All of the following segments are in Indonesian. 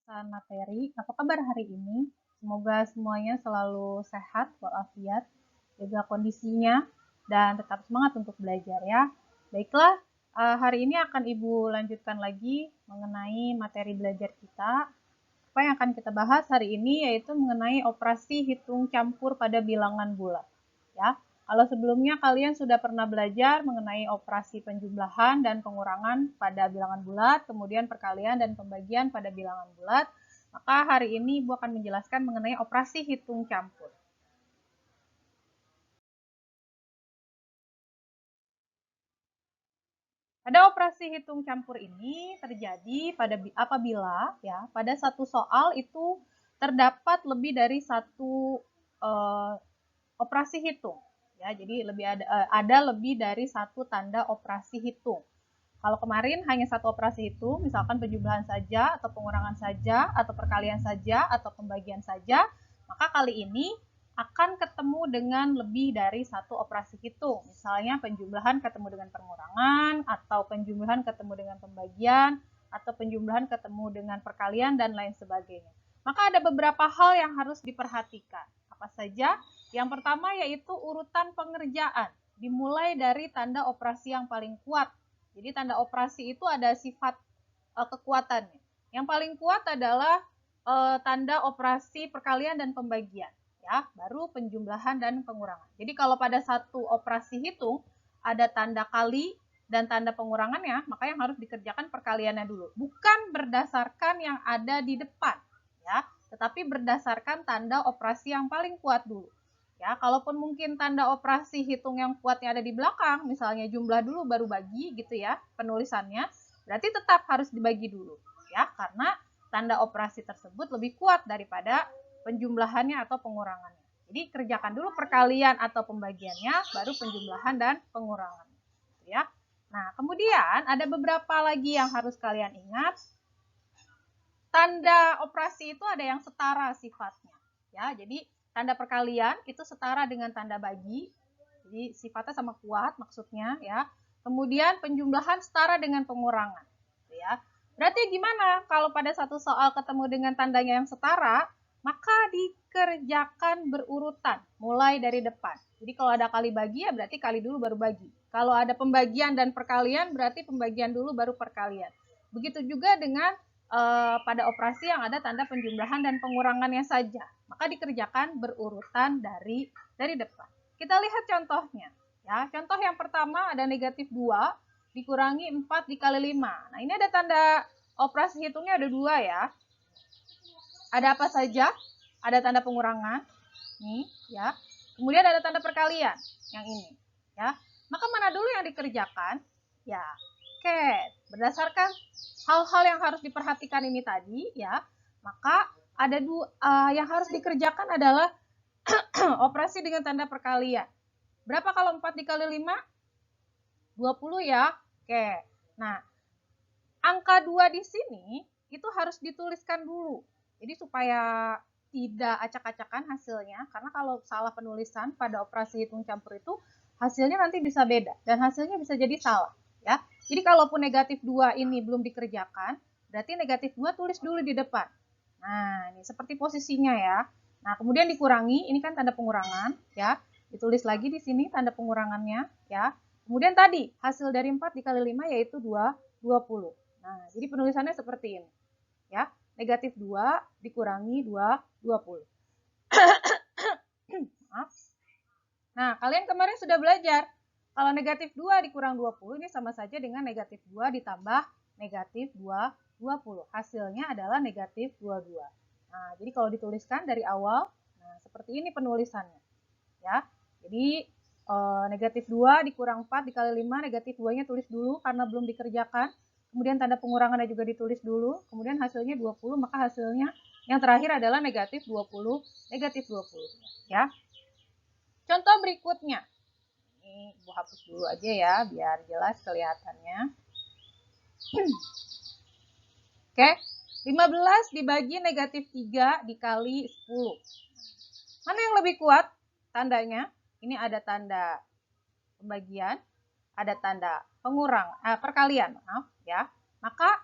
Pembahasan materi. Apa kabar hari ini? Semoga semuanya selalu sehat walafiat, jaga kondisinya, dan tetap semangat untuk belajar ya. Baiklah, hari ini akan Ibu lanjutkan lagi mengenai materi belajar kita. Apa yang akan kita bahas hari ini yaitu mengenai operasi hitung campur pada bilangan bulat. Ya, kalau sebelumnya kalian sudah pernah belajar mengenai operasi penjumlahan dan pengurangan pada bilangan bulat, kemudian perkalian dan pembagian pada bilangan bulat, maka hari ini Ibu akan menjelaskan mengenai operasi hitung campur. Pada operasi hitung campur ini terjadi apabila ya pada satu soal itu terdapat lebih dari satu operasi hitung. Ya, jadi ada lebih dari satu tanda operasi hitung. Kalau kemarin hanya satu operasi hitung, misalkan penjumlahan saja, atau pengurangan saja, atau perkalian saja, atau pembagian saja, maka kali ini akan ketemu dengan lebih dari satu operasi hitung. Misalnya penjumlahan ketemu dengan pengurangan, atau penjumlahan ketemu dengan pembagian, atau penjumlahan ketemu dengan perkalian, dan lain sebagainya. Maka ada beberapa hal yang harus diperhatikan. Apa saja? Yang pertama yaitu urutan pengerjaan. Dimulai dari tanda operasi yang paling kuat. Jadi tanda operasi itu ada sifat kekuatannya. Yang paling kuat adalah tanda operasi perkalian dan pembagian, ya, baru penjumlahan dan pengurangan. Jadi kalau pada satu operasi hitung ada tanda kali dan tanda pengurangannya, maka yang harus dikerjakan perkaliannya dulu, bukan berdasarkan yang ada di depan, ya, tetapi berdasarkan tanda operasi yang paling kuat dulu. Ya, kalaupun mungkin tanda operasi hitung yang kuatnya ada di belakang, misalnya jumlah dulu baru bagi gitu ya, penulisannya, berarti tetap harus dibagi dulu ya, karena tanda operasi tersebut lebih kuat daripada penjumlahannya atau pengurangannya. Jadi kerjakan dulu perkalian atau pembagiannya, baru penjumlahan dan pengurangan. Ya. Nah, kemudian ada beberapa lagi yang harus kalian ingat. Tanda operasi itu ada yang setara sifatnya. Ya, jadi tanda perkalian itu setara dengan tanda bagi. Jadi sifatnya sama kuat maksudnya ya. Kemudian penjumlahan setara dengan pengurangan. Ya. Berarti gimana kalau pada satu soal ketemu dengan tandanya yang setara, maka dikerjakan berurutan mulai dari depan. Jadi kalau ada kali bagi ya berarti kali dulu baru bagi. Kalau ada pembagian dan perkalian berarti pembagian dulu baru perkalian. Begitu juga dengan pada operasi yang ada tanda penjumlahan dan pengurangannya saja, maka dikerjakan berurutan dari depan. Kita lihat contohnya. Ya, contoh yang pertama ada negatif 2 dikurangi 4 dikali 5. Nah, ini ada tanda operasi hitungnya ada 2 ya. Ada apa saja? Ada tanda pengurangan. Nih, ya. Kemudian ada tanda perkalian yang ini, ya. Maka mana dulu yang dikerjakan? Ya, oke. Berdasarkan hal-hal yang harus diperhatikan ini tadi, ya, maka ada yang harus dikerjakan adalah operasi dengan tanda perkalian. Berapa kalau 4 dikali 5? 20 ya. Oke. Nah, angka 2 di sini itu harus dituliskan dulu. Jadi supaya tidak acak-acakan hasilnya, karena kalau salah penulisan pada operasi hitung campur itu hasilnya nanti bisa beda dan hasilnya bisa jadi salah, ya. Jadi kalaupun negatif 2 ini belum dikerjakan, berarti negatif 2 tulis dulu di depan. Nah, ini seperti posisinya ya. Nah, kemudian dikurangi, ini kan tanda pengurangan, ya. Ditulis lagi di sini tanda pengurangannya, ya. Kemudian tadi hasil dari 4 dikali 5 yaitu 20. Nah, jadi penulisannya seperti ini, ya. Negatif 2 dikurangi 20. Maaf. Nah, kalian kemarin sudah belajar. Kalau negatif 2 dikurang 20 ini sama saja dengan negatif 2 ditambah negatif 20. Hasilnya adalah negatif 22. Nah, jadi kalau dituliskan dari awal, nah seperti ini penulisannya. Ya. Jadi negatif 2 dikurang 4 dikali 5, negatif 2-nya tulis dulu karena belum dikerjakan. Kemudian tanda pengurangannya juga ditulis dulu. Kemudian hasilnya 20, maka hasilnya yang terakhir adalah negatif 20, negatif 20. Ya. Contoh berikutnya. Ini Ibu hapus dulu aja ya, biar jelas kelihatannya. Oke, 15 dibagi negatif 3 dikali 10. Mana yang lebih kuat tandanya? Ini ada tanda pembagian, ada tanda perkalian, maaf ya. Maka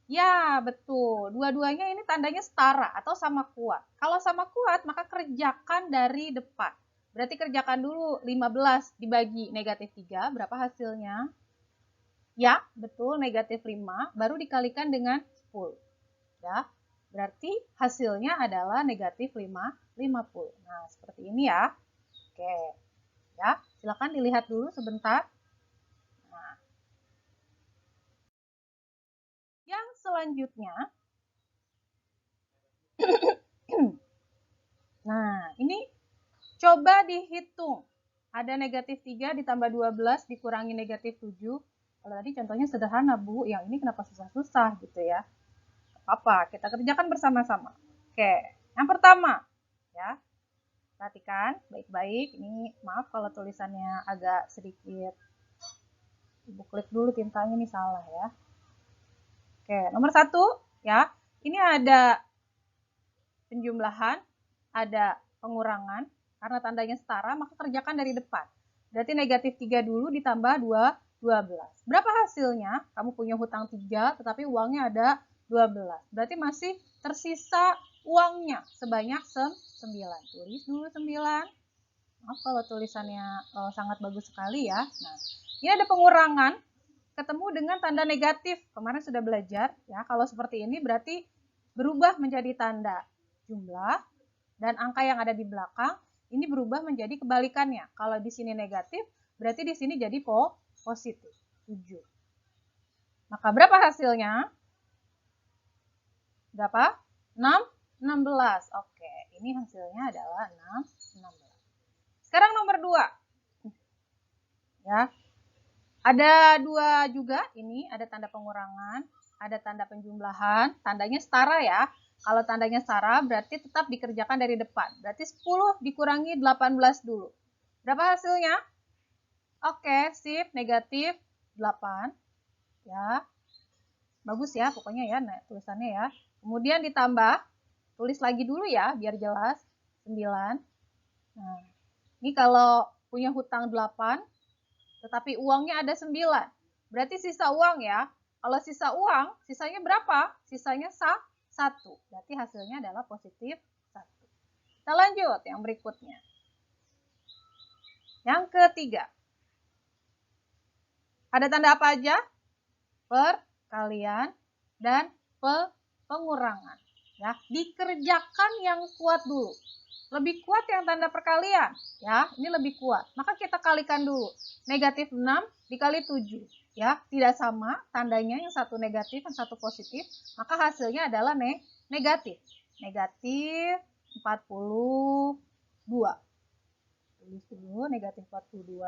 Ya, betul. Dua-duanya ini tandanya setara atau sama kuat. Kalau sama kuat, maka kerjakan dari depan. Berarti kerjakan dulu 15 dibagi negatif 3, berapa hasilnya? Ya, betul, negatif 5, baru dikalikan dengan 10. Ya, berarti hasilnya adalah negatif 50. Nah, seperti ini ya. Oke, ya, silakan dilihat dulu sebentar. Nah, yang selanjutnya, nah, ini coba dihitung. Ada negatif 3 ditambah 12 dikurangi negatif 7. Kalau tadi contohnya sederhana, Bu. Yang ini kenapa susah-susah gitu ya. Apa? Kita kerjakan bersama-sama. Oke, yang pertama. Ya, perhatikan baik-baik. Ini maaf kalau tulisannya agak sedikit. Ibu klik dulu tintanya, ini salah ya. Oke, nomor 1. Ya, ini ada penjumlahan, ada pengurangan. Karena tandanya setara, maka kerjakan dari depan. Berarti negatif 3 dulu ditambah 12. Berapa hasilnya? Kamu punya hutang 3, tetapi uangnya ada 12. Berarti masih tersisa uangnya sebanyak 9. Tulis dulu 9. Maaf kalau tulisannya sangat bagus sekali ya. Nah, ini ada pengurangan ketemu dengan tanda negatif. Kemarin sudah belajar ya. Kalau seperti ini berarti berubah menjadi tanda jumlah, dan angka yang ada di belakang ini berubah menjadi kebalikannya. Kalau di sini negatif, berarti di sini jadi positif, 7. Maka berapa hasilnya? Berapa? 16. Oke, ini hasilnya adalah 16. Sekarang nomor 2. Ya. Ada 2 juga, ini ada tanda pengurangan, ada tanda penjumlahan, tandanya setara ya. Kalau tandanya setara berarti tetap dikerjakan dari depan. Berarti 10 dikurangi 18 dulu. Berapa hasilnya? Oke, sip, negatif 8. Ya, bagus ya pokoknya ya tulisannya ya. Kemudian ditambah, tulis lagi dulu ya biar jelas, 9. Nah, ini kalau punya hutang 8, tetapi uangnya ada 9. Berarti sisa uang ya. Kalau sisa uang, sisanya berapa? Sisanya 1. Berarti hasilnya adalah positif 1. Kita lanjut yang berikutnya. Yang ketiga. Ada tanda apa aja? Perkalian dan pengurangan. Ya, dikerjakan yang kuat dulu. Lebih kuat yang tanda perkalian, ya, ini lebih kuat. Maka kita kalikan dulu. Negatif 6 dikali 7, ya, tidak sama tandanya, yang satu negatif, yang satu positif, maka hasilnya adalah negatif. Negatif 42. Tulis dulu negatif 42,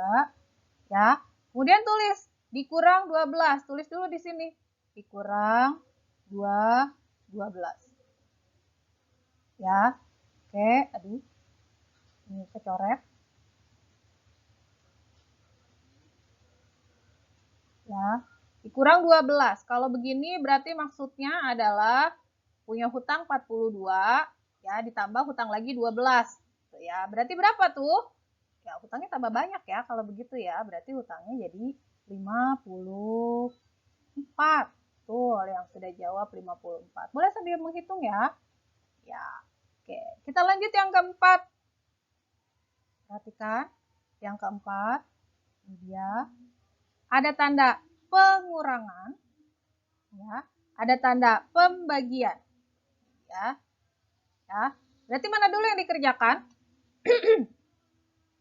ya. Kemudian tulis dikurang 12, tulis dulu di sini. Dikurang 12. Ya. Oke, aduh. Ini kecoret. Ya, dikurang 12. Kalau begini berarti maksudnya adalah punya hutang 42, ya, ditambah hutang lagi 12. Ya, berarti berapa tuh? Ya, hutangnya tambah banyak ya kalau begitu ya. Berarti hutangnya jadi 54. Tuh, yang sudah jawab 54. Boleh sambil menghitung ya. Ya. Oke, kita lanjut yang keempat. Perhatikan, yang keempat, dia ada tanda pengurangan, ya, ada tanda pembagian, ya, ya. Berarti mana dulu yang dikerjakan?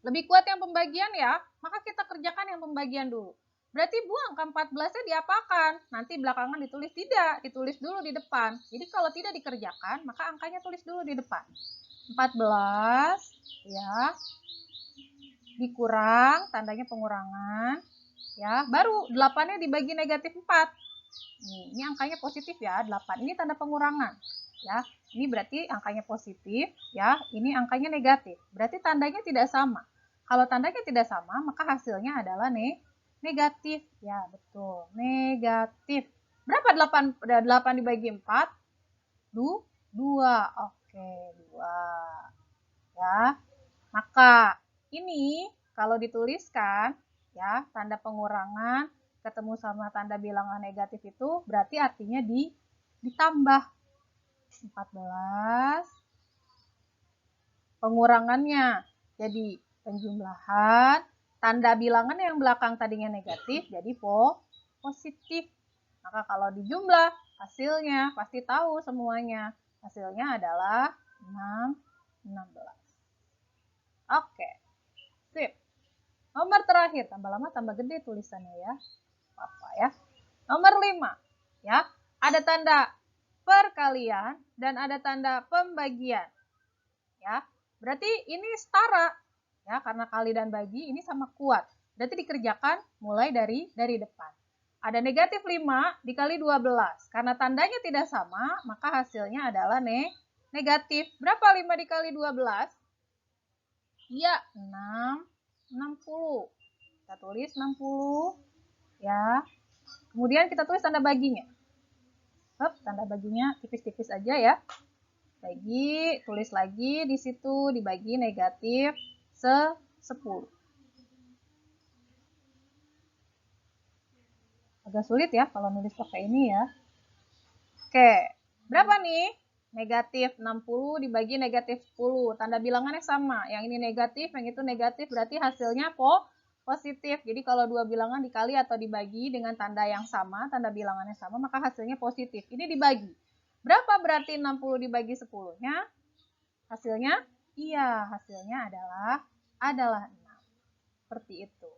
Lebih kuat yang pembagian ya, maka kita kerjakan yang pembagian dulu. Berarti buang ke 14-nya diapakan? Nanti belakangan ditulis, tidak, ditulis dulu di depan. Jadi kalau tidak dikerjakan, maka angkanya tulis dulu di depan. 14, ya, dikurang, tandanya pengurangan, ya, baru 8-nya dibagi negatif 4. Ini angkanya positif ya, 8. Ini tanda pengurangan, ya. Ini berarti angkanya positif, ya. Ini angkanya negatif. Berarti tandanya tidak sama. Kalau tandanya tidak sama, maka hasilnya adalah negatif, ya, betul. Negatif. Berapa 8 dibagi 4? 2. Oke, 2. Ya. Maka ini kalau dituliskan, ya, tanda pengurangan ketemu sama tanda bilangan negatif itu berarti artinya ditambah 14. Pengurangannya jadi penjumlahan. Tanda bilangan yang belakang tadinya negatif jadi positif. Maka kalau dijumlah hasilnya pasti tahu semuanya. Hasilnya adalah 16. Oke, sip. Nomor terakhir, tambah lama tambah gede tulisannya ya. Apa ya? Nomor 5. Ya, ada tanda perkalian dan ada tanda pembagian. Ya, berarti ini setara. Ya, karena kali dan bagi ini sama kuat. Berarti dikerjakan mulai dari depan. Ada negatif 5 dikali 12. Karena tandanya tidak sama, maka hasilnya adalah negatif. Berapa 5 dikali 12? Ya, 60. Kita tulis 60. Ya. Kemudian kita tulis tanda baginya. Tanda baginya tipis-tipis aja ya. Bagi, tulis lagi di situ dibagi negatif 10. Agak sulit ya kalau nulis pakai ini ya. Oke, berapa nih? Negatif 60 dibagi negatif 10. Tanda bilangannya sama. Yang ini negatif, yang itu negatif, berarti hasilnya positif. Jadi kalau dua bilangan dikali atau dibagi dengan tanda yang sama, tanda bilangannya sama, maka hasilnya positif. Ini dibagi. Berapa berarti 60 dibagi 10-nya? Hasilnya? Iya, hasilnya adalah 6. Seperti itu.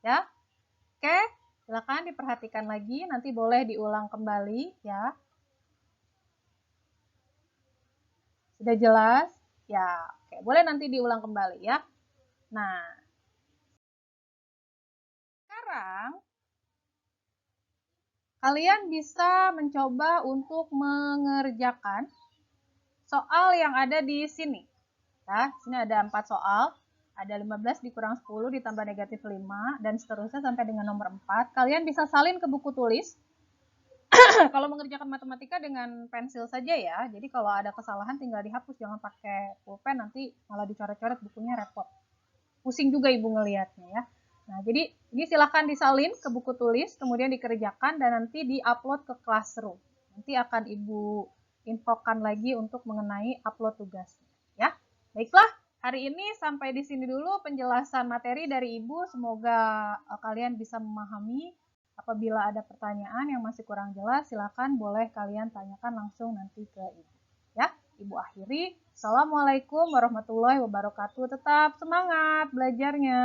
Ya. Oke, silakan diperhatikan lagi, nanti boleh diulang kembali ya. Sudah jelas? Ya, oke. Boleh nanti diulang kembali ya. Nah, sekarang kalian bisa mencoba untuk mengerjakan soal yang ada di sini. Ya, sini ada 4 soal. Ada 15 dikurang 10 ditambah negatif 5 dan seterusnya sampai dengan nomor 4. Kalian bisa salin ke buku tulis. Kalau mengerjakan matematika dengan pensil saja ya. Jadi kalau ada kesalahan tinggal dihapus, jangan pakai pulpen, nanti malah dicoret-coret bukunya repot. Pusing juga ibu ngelihatnya ya. Nah, jadi ini silahkan disalin ke buku tulis, kemudian dikerjakan dan nanti diupload ke Classroom. Nanti akan ibu infokan lagi untuk mengenai upload tugasnya ya. Baiklah, hari ini sampai di sini dulu penjelasan materi dari ibu. Semoga kalian bisa memahami. Apabila ada pertanyaan yang masih kurang jelas, silakan boleh kalian tanyakan langsung nanti ke ibu. Ya, ibu akhiri. Assalamualaikum warahmatullahi wabarakatuh. Tetap semangat belajarnya.